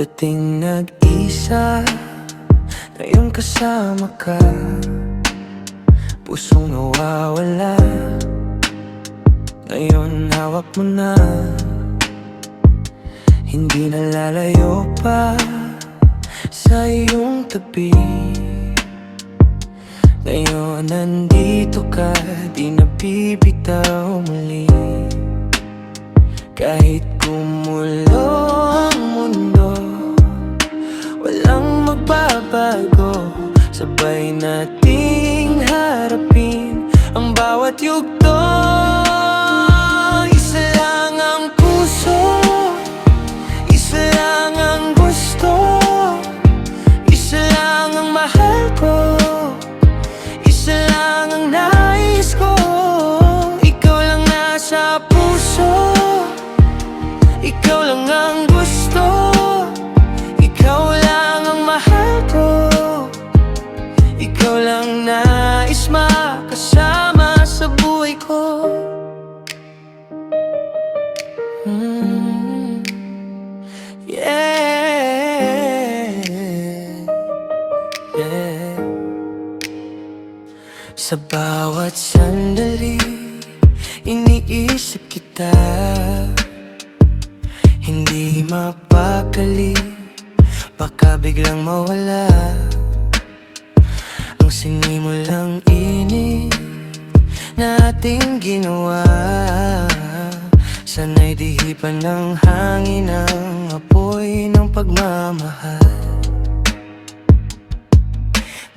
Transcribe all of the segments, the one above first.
dating nag-isa, ngayon kasama ka. Pusong nawawala, ngayon hawak mo na. Hindi na lalayo pa sa iyong tabi. Ngayon nandito ka, di na bibitaw muli. Kahit kumulo ang mundo, walang magbabago. Sabay nating harapin ang bawat yugto. Isa lang ang puso, isa lang ang gusto, isa lang ang mahal ko, isa lang ang nais ko. Ikaw lang nasa puso, ikaw lang ang gusto, ikaw lang ang mahal ko, ikaw lang nais makasama sa buhay ko. Yeah, yeah. Sa bawat sandali, iniisip kita. Hindi mapakali, baka biglang mawala ang sinimulang init na ating ginawa. Sana'y dihipan ng hangin ang apoy ng pagmamahal.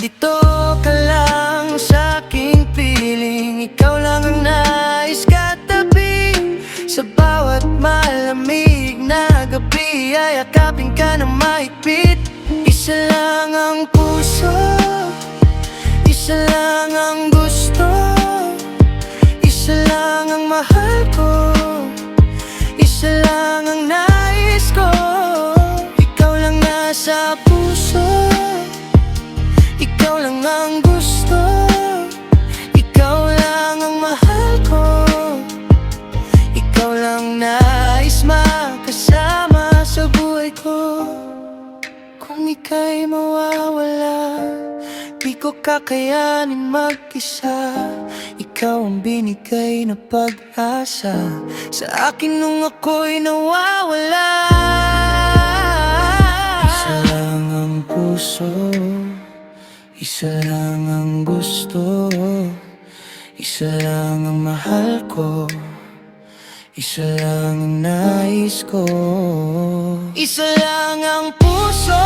Dito ka lang sa aking piling, ikaw lang ang nais katabi. Sa bawat malamig na gabi, ayakapin ka na mahigpit. Isa lang ang puso, isa lang ang gusto, isa lang ang mahal ko, isa lang ang nais ko. Ikaw lang nasa puso, ikaw lang ang gusto, ikaw lang ang mahal ko, ikaw lang nais makasama sa buhay ko. Kung ika'y mawawala, di ko kakayanin mag-isa. Ikaw ang binigay na pag-asa sa akin nung ako'y nawawala. Isa lang ang puso, isa lang ang gusto, isa lang ang mahal ko, isa lang ang nais ko. Isa lang ang puso,